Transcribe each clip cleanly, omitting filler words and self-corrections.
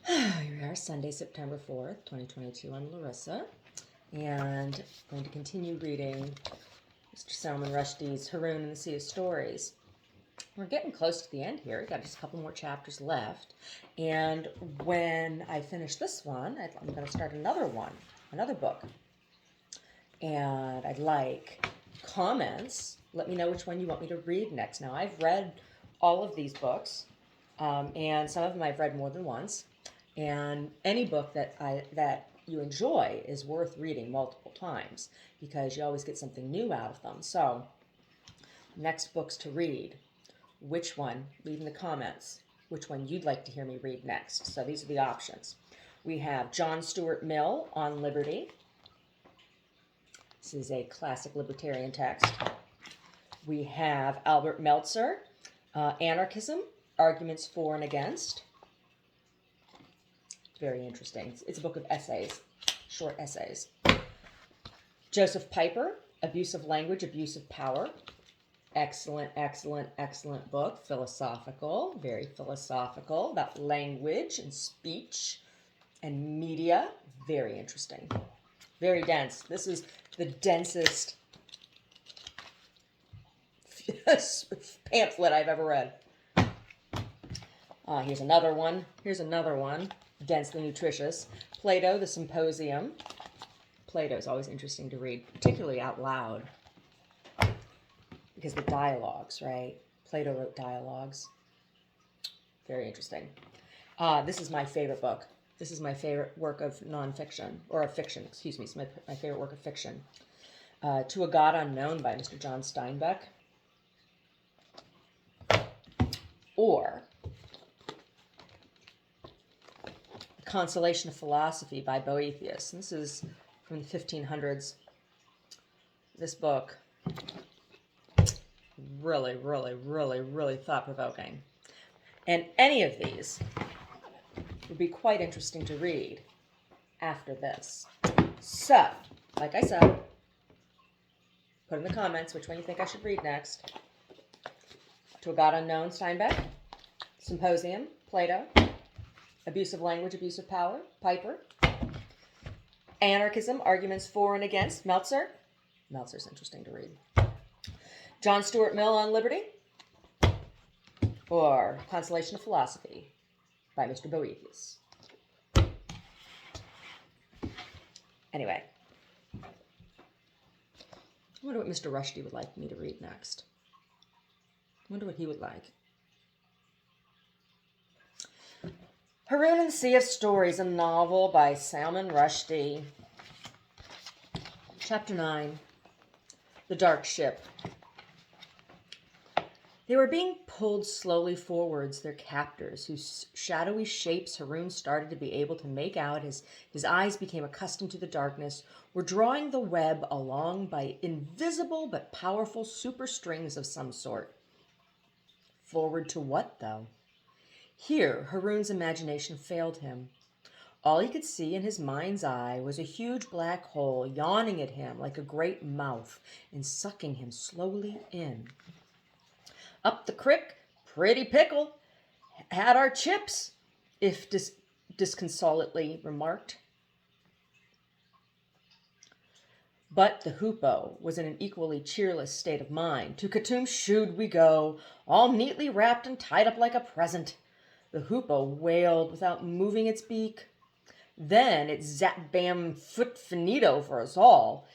Here we are, Sunday, September 4th, 2022. I'm Larissa, and I'm going to continue reading Mr. Salman Rushdie's Haroun and the Sea of Stories. We're getting close to the end here. We've got just a couple more chapters left. And when I finish this one, I'm going to start another book. And I'd like comments. Let me know which one you want me to read next. Now, I've read all of these books, and some of them I've read more than once. And any book that you enjoy is worth reading multiple times because you always get something new out of them. So, next books to read. Which one? Leave in the comments which one you'd like to hear me read next. So these are the options. We have John Stuart Mill on Liberty. This is a classic libertarian text. We have Albert Meltzer, Anarchism, Arguments for and Against. Very interesting. It's a book of essays, short essays. Josef Pieper, Abuse of Language, Abuse of Power. Excellent, excellent, excellent book. Philosophical, very philosophical, about language and speech and media. Very interesting. Very dense. This is the densest pamphlet I've ever read. Here's another one. Densely nutritious. Plato, the Symposium. Plato is always interesting to read, particularly out loud. Because the dialogues, right? Plato wrote dialogues. Very interesting. This is my favorite book. This is my favorite work of nonfiction, or of fiction, excuse me. It's my favorite work of fiction. To a God Unknown by Mr. John Steinbeck. Or Consolation of Philosophy by Boethius. This is from the 1500s. This book, really, really, really, really thought-provoking. And any of these would be quite interesting to read after this. So, like I said, put in the comments which one you think I should read next. To a God Unknown, Steinbeck. Symposium, Plato. Abuse of Language, Abuse of Power, Pieper. Anarchism, Arguments for and Against, Meltzer. Meltzer's interesting to read. John Stuart Mill on Liberty. Or Consolation of Philosophy by Mr. Boethius. Anyway. I wonder what Mr. Rushdie would like me to read next. I wonder what he would like. Haroun and the Sea of Stories, a novel by Salman Rushdie. Chapter 9, The Dark Ship. They were being pulled slowly forwards, their captors, whose shadowy shapes Haroun started to be able to make out as his eyes became accustomed to the darkness, were drawing the web along by invisible but powerful superstrings of some sort. Forward to what, though? Here, Haroun's imagination failed him. All he could see in his mind's eye was a huge black hole yawning at him like a great mouth and sucking him slowly in. Up the crick, pretty pickle, had our chips, if disconsolately remarked. But the hoopoe was in an equally cheerless state of mind. To Khattam-Shud we go, all neatly wrapped and tied up like a present. The hoopoe wailed without moving its beak. Then it zap-bam foot finito for us all.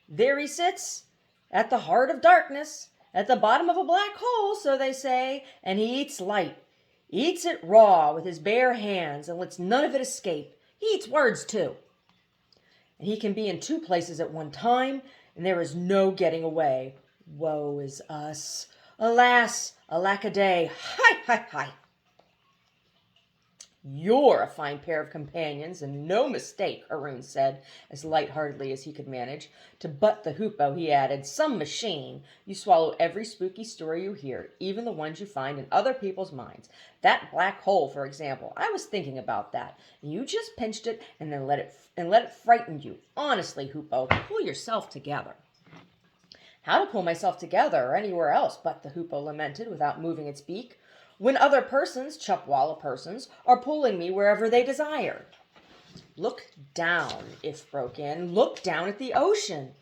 There he sits, at the heart of darkness, at the bottom of a black hole, so they say, and he eats light. Eats it raw with his bare hands and lets none of it escape. He eats words, too. And he can be in two places at one time, and there is no getting away. Woe is us. Alas, alack-a-day. Hi, hi, hi. You're a fine pair of companions, and no mistake, Haroun said, as light-heartedly as he could manage. To butt the hoopoe, he added, some machine. You swallow every spooky story you hear, even the ones you find in other people's minds. That black hole, for example. I was thinking about that. And you just pinched it and then let it frighten you. Honestly, hoopoe, pull yourself together. How to pull myself together or anywhere else, but the hoopoe lamented without moving its beak. when other persons, Chupwalla persons, are pulling me wherever they desire. Look down, If broke in. Look down at the ocean.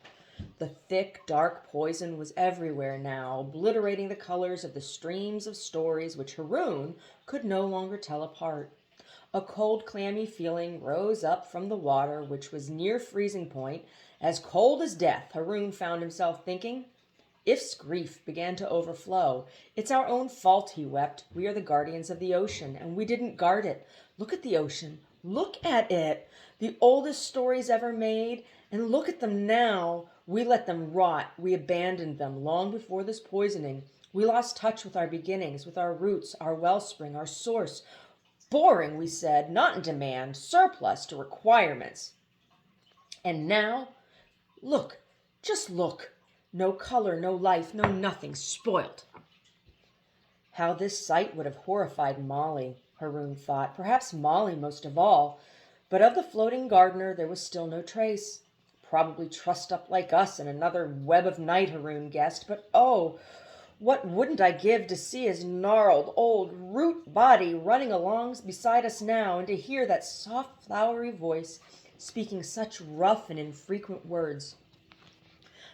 The thick, dark poison was everywhere now, obliterating the colors of the streams of stories which Haroun could no longer tell apart. A cold, clammy feeling rose up from the water, which was near freezing point. As cold as death, Haroun found himself thinking. If's grief began to overflow. It's our own fault, he wept. We are the guardians of the ocean, and we didn't guard it. Look at the ocean. Look at it. The oldest stories ever made, and look at them now. We let them rot. We abandoned them long before this poisoning. We lost touch with our beginnings, with our roots, our wellspring, our source. Boring, we said, not in demand, surplus to requirements. And now, look, just look. No color, no life, no nothing, spoilt. How this sight would have horrified Molly, Haroun thought, perhaps Molly most of all. But of the floating gardener there was still no trace. Probably trussed up like us in another web of night, Haroun guessed. But oh, what wouldn't I give to see his gnarled, old root body running along beside us now, and to hear that soft, flowery voice speaking such rough and infrequent words.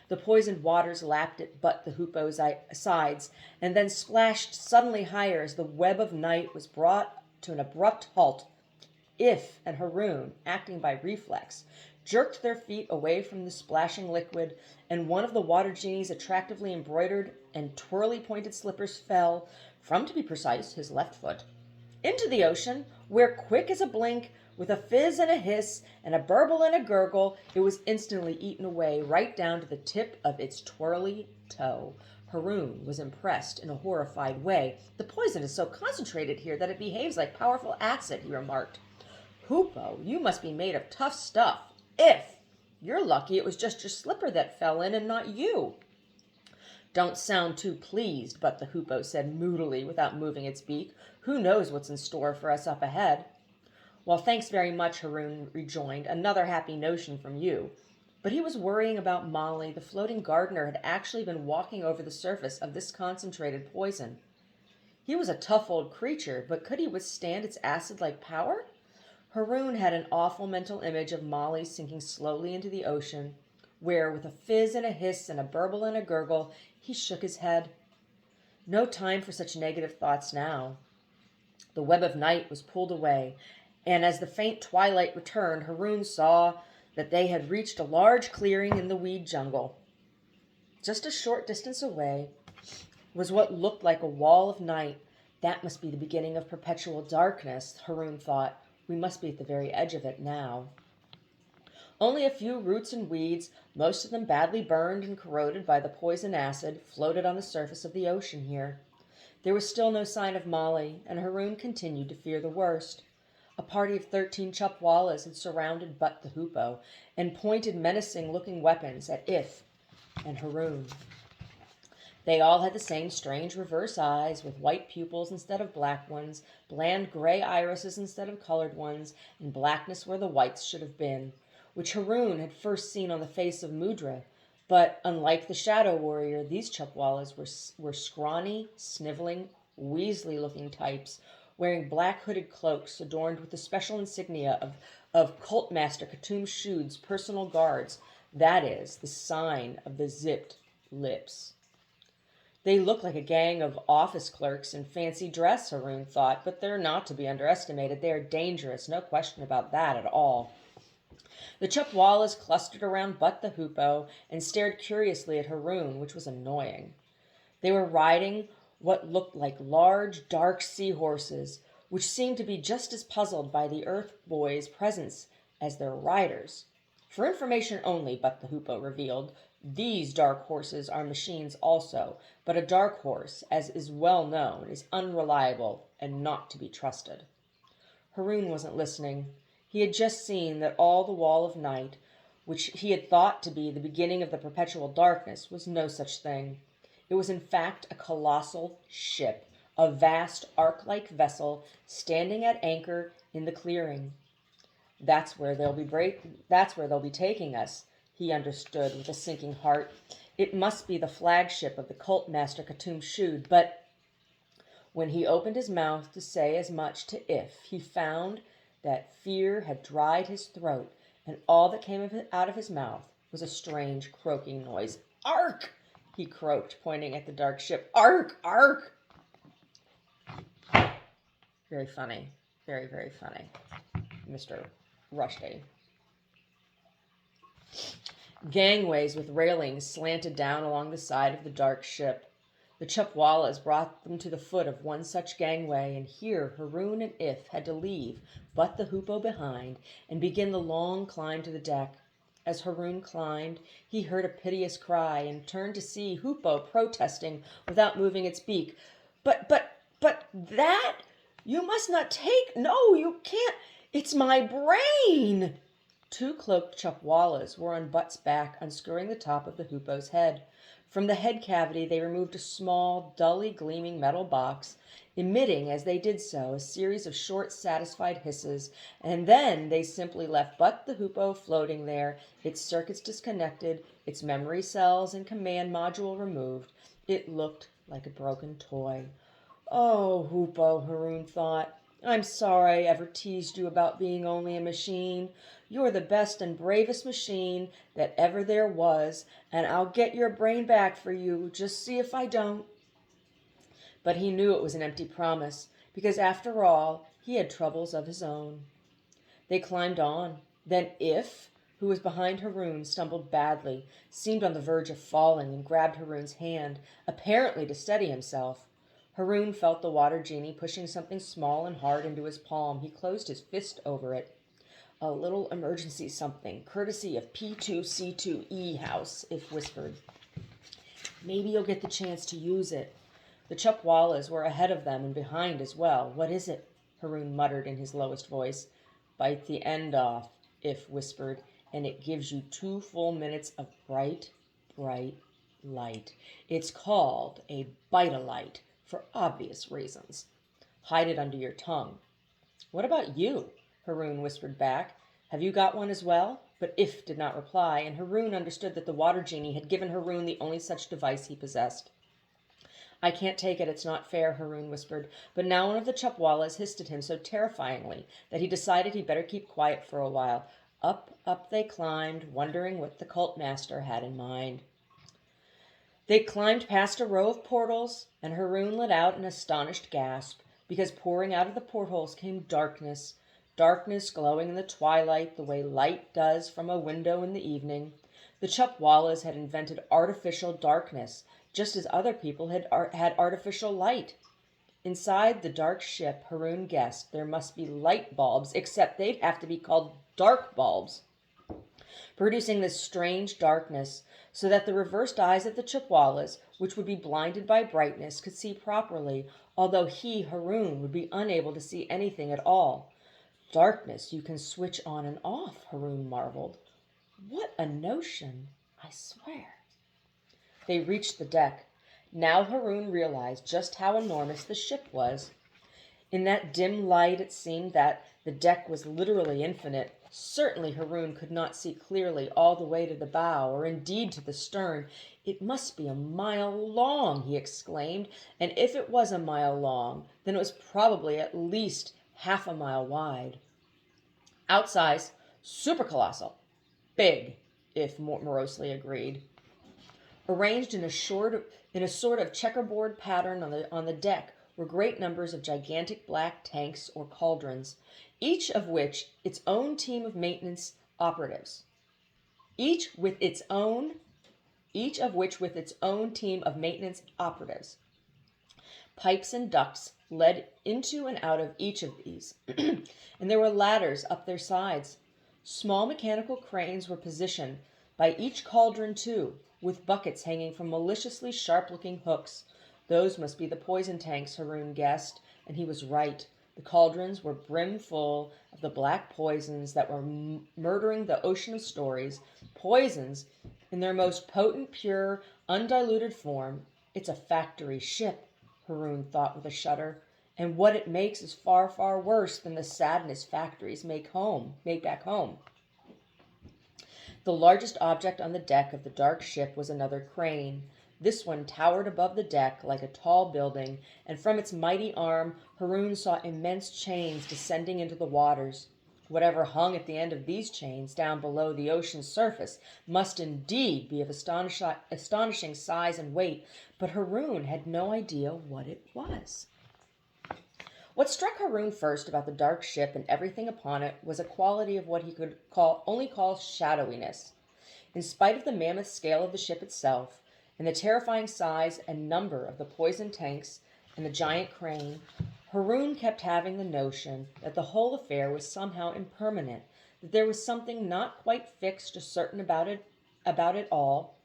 The poisoned waters lapped at but the hoopoe's sides, and then splashed suddenly higher as the web of night was brought to an abrupt halt. If and Haroun, acting by reflex, jerked their feet away from the splashing liquid, and one of the water genie's attractively embroidered and twirly-pointed slippers fell, from, to be precise, his left foot, into the ocean, where, quick as a blink, with a fizz and a hiss, and a burble and a gurgle, it was instantly eaten away, right down to the tip of its twirly toe. Haroun was impressed in a horrified way. The poison is so concentrated here that it behaves like powerful acid, he remarked. Hoopoe, you must be made of tough stuff. If you're lucky it was just your slipper that fell in and not you. Don't sound too pleased, but the hoopoe said moodily without moving its beak. Who knows what's in store for us up ahead? Well, thanks very much, Haroun rejoined. Another happy notion from you. But he was worrying about Molly. The floating gardener had actually been walking over the surface of this concentrated poison. He was a tough old creature, but could he withstand its acid-like power? Haroun had an awful mental image of Molly sinking slowly into the ocean, where, with a fizz and a hiss and a burble and a gurgle, he shook his head. No time for such negative thoughts now. The web of night was pulled away, and as the faint twilight returned, Haroun saw that they had reached a large clearing in the weed jungle. Just a short distance away was what looked like a wall of night. That must be the beginning of perpetual darkness, Haroun thought. We must be at the very edge of it now. Only a few roots and weeds, most of them badly burned and corroded by the poison acid, floated on the surface of the ocean here. There was still no sign of Molly, and Haroun continued to fear the worst. A party of 13 Chupwallas had surrounded Butt the Hoopoe and pointed menacing-looking weapons at If and Haroun. They all had the same strange reverse eyes, with white pupils instead of black ones, bland gray irises instead of colored ones, and blackness where the whites should have been, which Haroun had first seen on the face of Mudra. But, unlike the shadow warrior, these Chupwallas were scrawny, sniveling, weaselly-looking types, wearing black hooded cloaks adorned with the special insignia of Cult Master Khattam-Shud's personal guards, that is, the sign of the zipped lips. They look like a gang of office clerks in fancy dress, Haroun thought, but they're not to be underestimated. They are dangerous, no question about that at all. The Chupwallas clustered around Butt the Hoopoe and stared curiously at Haroun, which was annoying. They were riding what looked like large, dark seahorses, which seemed to be just as puzzled by the Earth Boy's presence as their riders. For information only, Butt the Hoopoe revealed, these dark horses are machines also, but a dark horse, as is well known, is unreliable and not to be trusted. Haroun wasn't listening. He had just seen that all the wall of night, which he had thought to be the beginning of the perpetual darkness, was no such thing. It was in fact a colossal ship, a vast ark-like vessel standing at anchor in the clearing. That's where they'll be taking us, he understood with a sinking heart. It must be the flagship of the Cult Master Khattam-Shud, but When he opened his mouth to say as much to If, he found that fear had dried his throat, and all that came out of his mouth was a strange croaking noise. "Ark!" he croaked, pointing at the dark ship. "Ark! Ark!" Very funny. Very, very funny, Mr. Rushdie. Gangways with railings slanted down along the side of the dark ship. The Chupwallas brought them to the foot of one such gangway, and here Haroun and If had to leave but the hoopoe behind and begin the long climb to the deck. As Haroun climbed, he heard a piteous cry and turned to see Hoopoe protesting without moving its beak. But that, you must not take, no, you can't, it's my brain." Two cloaked Chupwallas were on Butt's back, unscrewing the top of the hoopoe's head. From the head cavity they removed a small, dully gleaming metal box, emitting as they did so a series of short, satisfied hisses, and then they simply left Butt the hoopoe floating there, its circuits disconnected, its memory cells and command module removed. It looked like a broken toy. "Oh, Hoopoe," Haroun thought, "I'm sorry I ever teased you about being only a machine. You're the best and bravest machine that ever there was, and I'll get your brain back for you. Just see if I don't." But he knew it was an empty promise, because after all, he had troubles of his own. They climbed on. Then If, who was behind Haroun, stumbled badly, seemed on the verge of falling, and grabbed Haroun's hand, apparently to steady himself. Haroun felt the water genie pushing something small and hard into his palm. He closed his fist over it. "A little emergency something, courtesy of P2C2E House," If whispered. "Maybe you'll get the chance to use it." The Chupwallas were ahead of them and behind as well. "What is it?" Haroun muttered in his lowest voice. "Bite the end off," If whispered, "and it gives you 2 full minutes of bright, bright light. It's called a bite-a-light for obvious reasons. Hide it under your tongue." "What about you?" Haroun whispered back. "Have you got one as well?" But If did not reply, and Haroun understood that the water genie had given Haroun the only such device he possessed. "I can't take it, it's not fair," Haroun whispered, but now one of the Chupwallas hissed at him so terrifyingly that he decided he'd better keep quiet for a while. Up they climbed, wondering what the cult master had in mind. They climbed past a row of portals, and Haroun let out an astonished gasp, because pouring out of the portholes came darkness, darkness glowing in the twilight the way light does from a window in the evening. The Chupwallas had invented artificial darkness, just as other people had artificial light. Inside the dark ship, Haroun guessed there must be light bulbs, except they'd have to be called dark bulbs, producing this strange darkness, so that the reversed eyes of the Chupwallas, which would be blinded by brightness, could see properly, although he, Haroun, would be unable to see anything at all. "Darkness you can switch on and off," Haroun marveled. "What a notion, I swear." They reached the deck. Now Haroun realized just how enormous the ship was. In that dim light it seemed that the deck was literally infinite. Certainly Haroun could not see clearly all the way to the bow, or indeed to the stern. "It must be a mile long," he exclaimed, "and if it was a mile long, then it was probably at least half a mile wide." "Outsize, super colossal, big," If morosely agreed. Arranged in a sort of checkerboard pattern on the deck were great numbers of gigantic black tanks or cauldrons, each of which with its own team of maintenance operatives. Pipes and ducts led into and out of each of these, and there were ladders up their sides. Small mechanical cranes were positioned by each cauldron too, with buckets hanging from maliciously sharp-looking hooks. Those must be the poison tanks, Haroun guessed, and he was right. The cauldrons were brim-full of the black poisons that were murdering the ocean of stories, poisons in their most potent, pure, undiluted form. "It's a factory ship," Haroun thought with a shudder, "and what it makes is far, far worse than the sadness factories make back home." The largest object on the deck of the dark ship was another crane. This one towered above the deck like a tall building, and from its mighty arm Haroun saw immense chains descending into the waters. Whatever hung at the end of these chains down below the ocean's surface must indeed be of astonishing size and weight, but Haroun had no idea what it was. What struck Haroun first about the dark ship and everything upon it was a quality of what he could only call shadowiness. In spite of the mammoth scale of the ship itself, and the terrifying size and number of the poison tanks and the giant crane, Haroun kept having the notion that the whole affair was somehow impermanent, that there was something not quite fixed or certain about it all,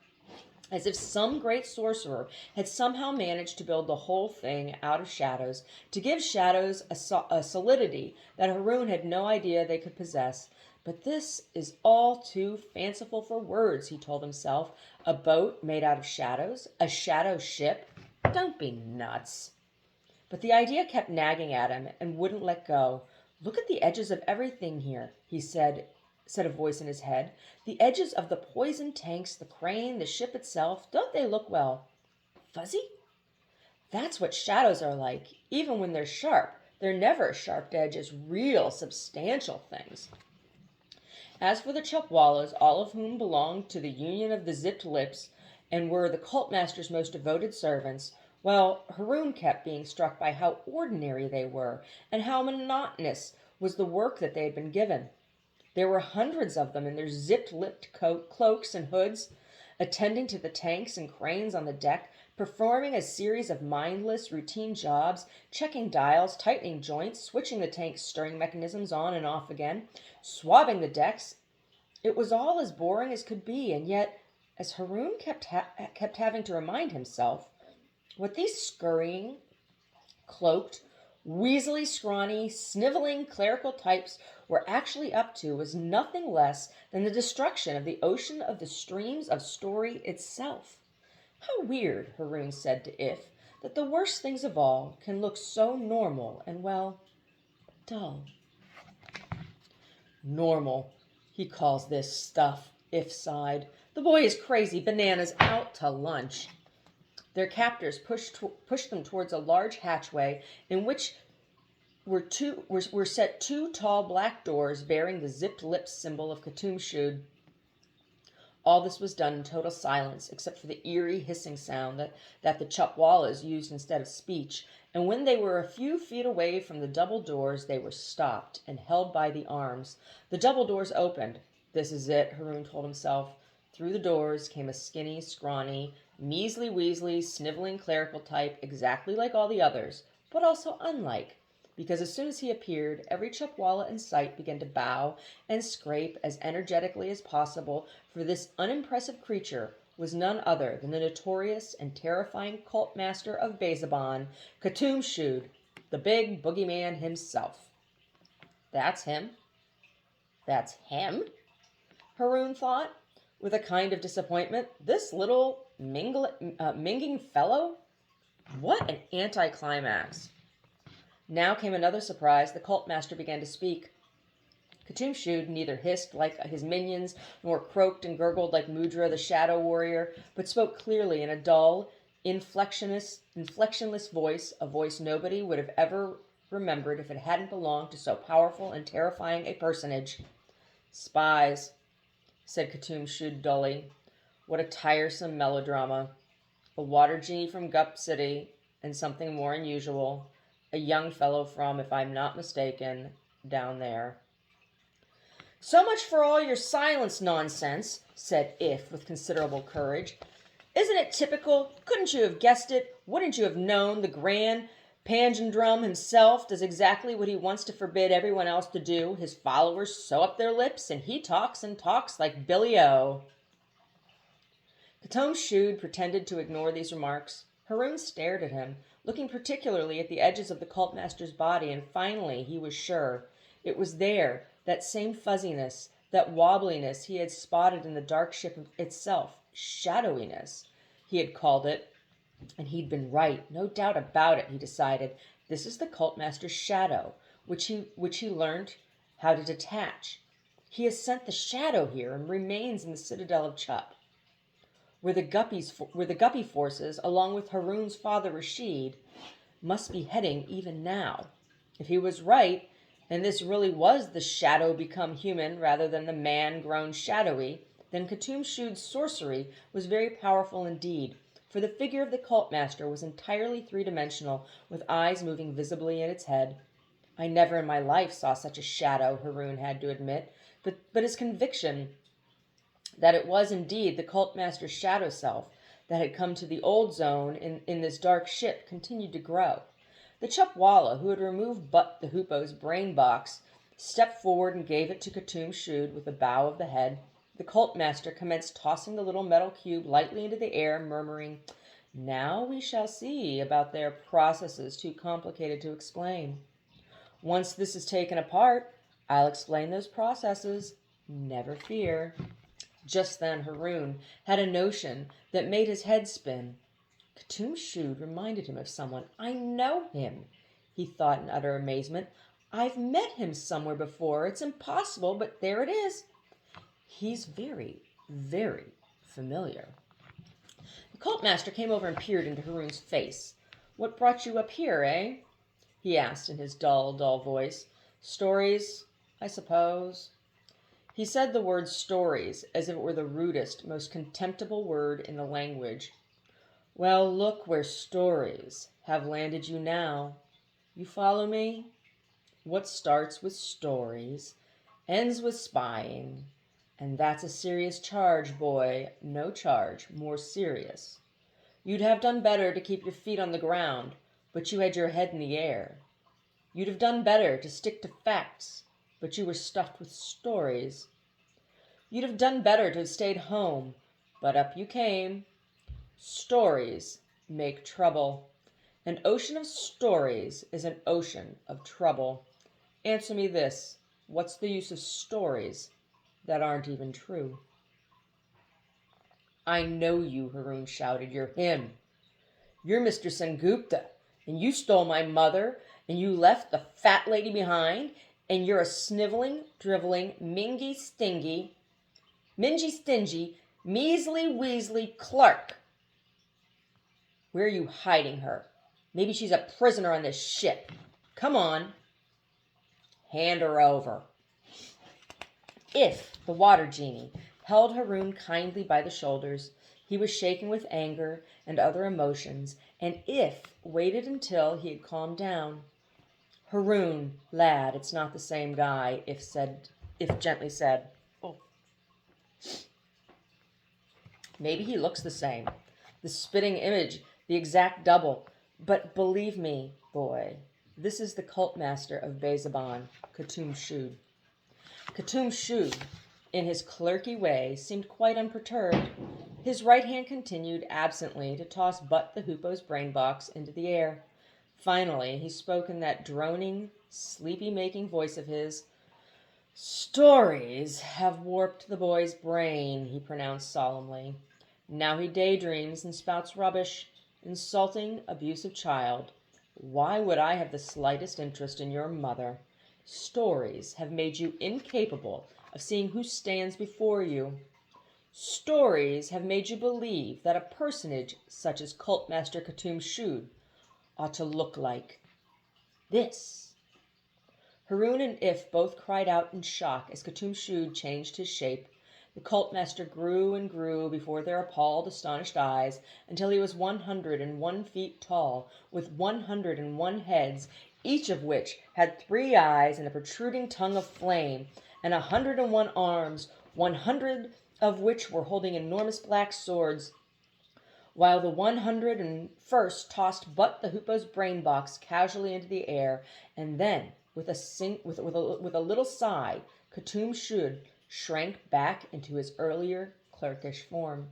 as if some great sorcerer had somehow managed to build the whole thing out of shadows, to give shadows a solidity that Haroun had no idea they could possess. But this is all too fanciful for words, he told himself. A boat made out of shadows? A shadow ship? Don't be nuts. But the idea kept nagging at him and wouldn't let go. Look at the edges of everything here, he said a voice in his head. The edges of the poison tanks, the crane, the ship itself, don't they look, well, fuzzy? That's what shadows are like, even when they're sharp. They're never as sharp edged as real, substantial things. As for the Chupwallas, all of whom belonged to the Union of the Zipped Lips and were the cult-master's most devoted servants, well, Haroun kept being struck by how ordinary they were and how monotonous was the work that they had been given. There were hundreds of them in their zipped-lipped cloaks and hoods, attending to the tanks and cranes on the deck, performing a series of mindless, routine jobs, checking dials, tightening joints, switching the tank's stirring mechanisms on and off again, swabbing the decks. It was all as boring as could be, and yet, as Haroun kept having to remind himself, what these scurrying, cloaked, weaselly, scrawny, sniveling clerical types were actually up to was nothing less than the destruction of the ocean of the streams of story itself. How weird, Haroun said to If, that the worst things of all can look so normal and, well, dull. Normal, he calls this stuff, If sighed. The boy is crazy, bananas, out to lunch. Their captors pushed them towards a large hatchway in which were set two tall black doors bearing the zipped lips symbol of Khattam-Shud. All this was done in total silence, except for the eerie hissing sound that the Chupwallas used instead of speech, and when they were a few feet away from the double doors, they were stopped and held by the arms. The double doors opened. This is it, Haroun told himself. Through the doors came a skinny, scrawny, measly-weaselly, sniveling clerical type, exactly like all the others, but also unlike, because as soon as he appeared, every Chupwalla in sight began to bow and scrape as energetically as possible, for this unimpressive creature was none other than the notorious and terrifying cult master of Bezaban, Khattam-Shud, the big boogeyman himself. That's him? That's him? Haroun thought, with a kind of disappointment. This little minging fellow? What an anticlimax. Now came another surprise. The cult master began to speak. Khattam-Shud neither hissed like his minions, nor croaked and gurgled like Mudra, the shadow warrior, but spoke clearly in a dull, inflectionless voice, a voice nobody would have ever remembered if it hadn't belonged to so powerful and terrifying a personage. Spies, said Khattam-Shud dully. What a tiresome melodrama. A water genie from Gup City, and something more unusual. A young fellow from, if I'm not mistaken, down there. So much for all your silence nonsense, said If with considerable courage. Isn't it typical? Couldn't you have guessed it? Wouldn't you have known the grand Panjandrum himself does exactly what he wants to forbid everyone else to do? His followers sew up their lips, and he talks and talks like Billy-O. Khattam-Shud pretended to ignore these remarks. Haroun stared at him, looking particularly at the edges of the cult master's body, and finally he was sure. It was there, that same fuzziness, that wobbliness he had spotted in the dark ship itself. Shadowiness, he had called it. And he'd been right, no doubt about it, he decided. This is the cult master's shadow, which he learned how to detach. He has sent the shadow here and remains in the citadel of Chup. where the Guppy forces, along with Haroun's father Rashid, must be heading even now. If he was right, and this really was the shadow become human rather than the man grown shadowy, then Khattam-Shud's sorcery was very powerful indeed, for the figure of the cult master was entirely three-dimensional, with eyes moving visibly in its head. I never in my life saw such a shadow, Haroun had to admit, but his conviction that it was indeed the cult master's shadow self that had come to the old zone in this dark ship continued to grow. The Chupwalla, who had removed Butt the Hoopo's brain box, stepped forward and gave it to Khattam-Shud with a bow of the head. The cult master commenced tossing the little metal cube lightly into the air, murmuring, "Now we shall see about their processes too complicated to explain. Once this is taken apart, I'll explain those processes. Never fear." Just then Haroun had a notion that made his head spin. Khattam-Shud reminded him of someone. "I know him," he thought in utter amazement. "I've met him somewhere before. It's impossible, but there it is. He's very, very familiar." The cult master came over and peered into Haroun's face. "What brought you up here, eh?" he asked in his dull, dull voice. "Stories, I suppose." He said the word stories as if it were the rudest, most contemptible word in the language. "Well, look where stories have landed you now. You follow me? What starts with stories ends with spying. And that's a serious charge, boy. No charge more serious. You'd have done better to keep your feet on the ground, but you had your head in the air. You'd have done better to stick to facts, but you were stuffed with stories. You'd have done better to have stayed home, but up you came. Stories make trouble. An ocean of stories is an ocean of trouble. Answer me this. What's the use of stories that aren't even true?" "I know you," Haroun shouted. "You're him. You're Mr. Sengupta, and you stole my mother, and you left the fat lady behind, and you're a sniveling, driveling, mingy, stingy, measly, weasley clerk. Where are you hiding her? Maybe she's a prisoner on this ship. Come on. Hand her over." If the water genie held Haroun kindly by the shoulders, he was shaken with anger and other emotions, and if waited until he had calmed down. "Haroun, lad, it's not the same guy," if gently said. "Oh. Maybe he looks the same, the spitting image, the exact double, but believe me, boy, this is the cult master of Bezaban, Khattam-Shud." Khattam-Shud, in his clerky way, seemed quite unperturbed. His right hand continued absently to toss Butt the Hoopo's brain box into the air. Finally, he spoke in that droning, sleepy-making voice of his. "Stories have warped the boy's brain," he pronounced solemnly. "Now he daydreams and spouts rubbish. Insulting, abusive child. Why would I have the slightest interest in your mother? Stories have made you incapable of seeing who stands before you. Stories have made you believe that a personage such as Cult Master Khattam-Shud ought to look like this." Haroun and If both cried out in shock as Khattam-Shud changed his shape. The cult master grew and grew before their appalled, astonished eyes, until he was 101 feet tall, with 101 heads, each of which had 3 eyes and a protruding tongue of flame, and 101 arms, 100 of which were holding enormous black swords, while the 101st tossed Butt the Hoopo's brain box casually into the air, and then, with a little sigh, Khattam-Shud shrank back into his earlier clerkish form.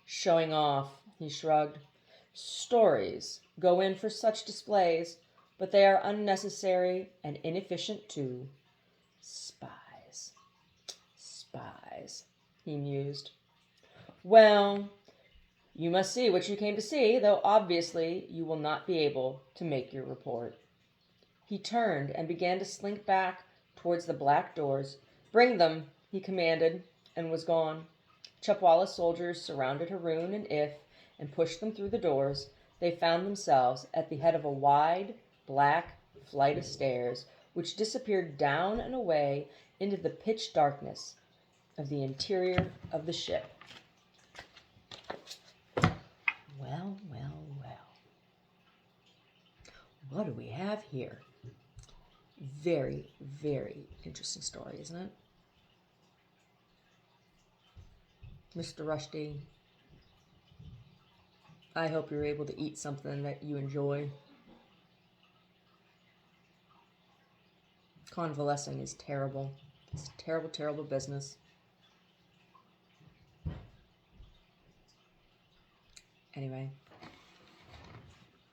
"Showing off," he shrugged. "Stories go in for such displays, but they are unnecessary and inefficient too. Spies, spies," he mused. "Well, you must see what you came to see, though obviously you will not be able to make your report." He turned and began to slink back towards the black doors. "Bring them," he commanded, and was gone. Chapwala's soldiers surrounded Haroun and If and pushed them through the doors. They found themselves at the head of a wide, black flight of stairs, which disappeared down and away into the pitch darkness of the interior of the ship. Well, well, well. What do we have here? Very, very interesting story, isn't it? Mr. Rushdie, I hope you're able to eat something that you enjoy. Convalescing is terrible. It's a terrible, terrible business.